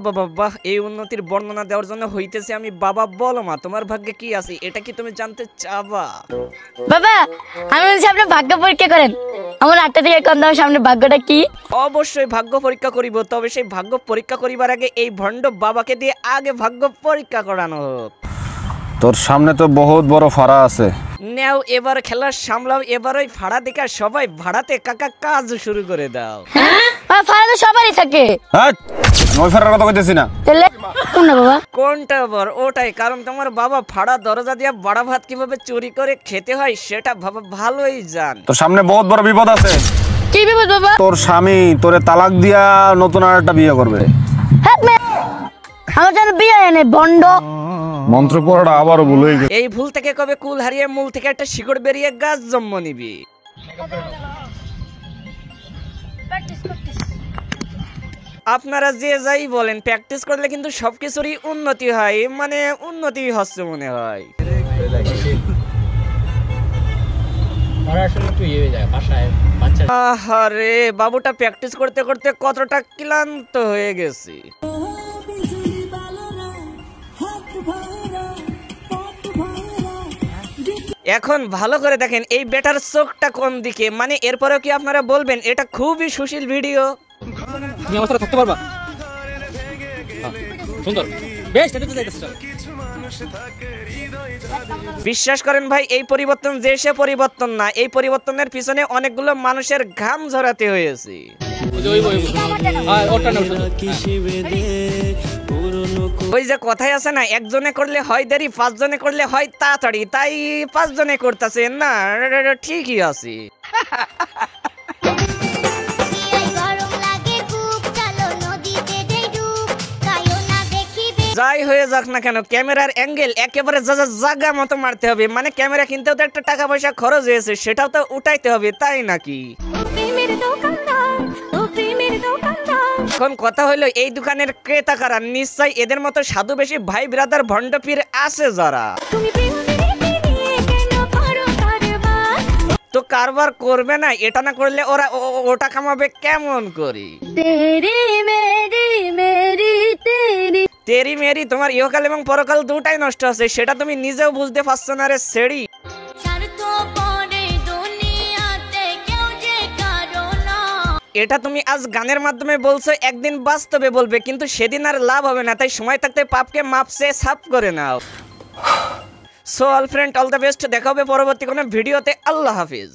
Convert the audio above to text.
বাবা বাহ, এই উন্নতির বর্ণনা দেওয়ার জন্য হইতেছে আমি বাবা। বলো মা, তোমার ভাগ্যে কি আছে, এটা কি তুমি জানতে চাবা? বাবা, আমি বলছি আপনি ভাগ্য পরীক্ষা করেন। আমার 8টা থেকে কোন দাম সামনে ভাগ্যটা কি? অবশ্যই ভাগ্য পরীক্ষা করিব, তবে সেই ভাগ্য পরীক্ষা করিবার আগে এই ভণ্ড বাবাকে দিয়ে আগে ভাগ্য পরীক্ষা করানো হোক। তোর সামনে তো বহুত বড় ফাড়া আছে। নেও এবার খেলা সামলাও, এবার ওই ফাড়া দেখা সবাই ভাড়াতে কাকা কাজ শুরু করে দাও। ফাড়া তো সবারই থাকে। হ্যাঁ, ওই ফাড়ার কথা কইতেছি না। তাহলে কোনটা বাবা? কোনটা আবার? ওটাই, কারণ তোমার বাবা ফাড়া দরজা দিয়ে বড়া ভাত কিভাবে চুরি করে খেতে হয় সেটা বাবা ভালোই জান। তোর সামনে বহুত বড় বিপদ আছে। কি বিপদ বাবা? তোর স্বামী তোরে তালাক দিয়া নতুন আরেকটা বিয়ে করবে। আমার জন্য বিয়ে এনে বন্ড মন্ত্র পড়াটা আবারও ভুল হয়ে গেছে। এই ভুল থেকে কবে কুল হারিয়ে মূল থেকে একটা শিকড় বেরিয়ে গাছ জন্ম নিবি। আপনারা যে যাই বলেন, প্র্যাকটিস করলে কিন্তু সবকিছুরই উন্নতি হয়, মানে উন্নতি হচ্ছে মনে হয়। আরে বাবুটা প্র্যাকটিস করতে করতে কতটা ক্লান্ত হয়ে গেছে। এখন ভালো করে দেখেন এই বেটার চোখটা কোন দিকে, মানে এরপরেও কি আপনারা বলবেন এটা খুবই সুশীল ভিডিও? তুমি আমার সাথে থাকতে পারবা? সুন্দর, বেশ, এটা তো যাইতেছ। বিশ্বাস করেন ভাই, এই পরিবর্তন যে সে পরিবর্তন না, এই পরিবর্তনের পিছনে অনেকগুলো মানুষের ঘাম ঝরাতে হয়েছে। ওই যে কথাই আছে না, একজনে করলে হয় দেরি, 5 জনে করলে হয় তাড়াতাড়ি, তাই 5 জনে করতেছে না, ঠিকই আছে। যাই হয়ে যাক না কেন, ক্যামেরার অ্যাঙ্গেল একেবারে জায়গা মতো মারতে হবে, মানে ক্যামেরা কিনতেও তো একটা টাকা পয়সা খরচ হয়েছে, সেটাও তো উঠাইতে হবে, তাই নাকি? এখন কথা হলো এই দোকানের ক্রেতা কারা? নিশ্চয় এদের মতো সাধু বেশি ভাই ব্রাদার ভণ্ড পীর আছে যারা তো কারবার করবে না, এটা না করলে ওরা ওটা কামাবে কেমন করি? তেরি মেরি তোমার ইহকাল এবং পরকাল দুটাই নষ্ট আছে, সেটা তুমি নিজেও বুঝতে পারছো না রে ছেড়ি। এটা তুমি আজ গানের মাধ্যমে বলছো, একদিন বাস্তবে বলবে, কিন্তু সেদিন আর লাভ হবে না, তাই সময় থাকতে পাপকে মাপসে সাফ করে নাও। So all friend, all the best, দেখা হবে পরবর্তী কোনো ভিডিওতে। আল্লাহ হাফিজ।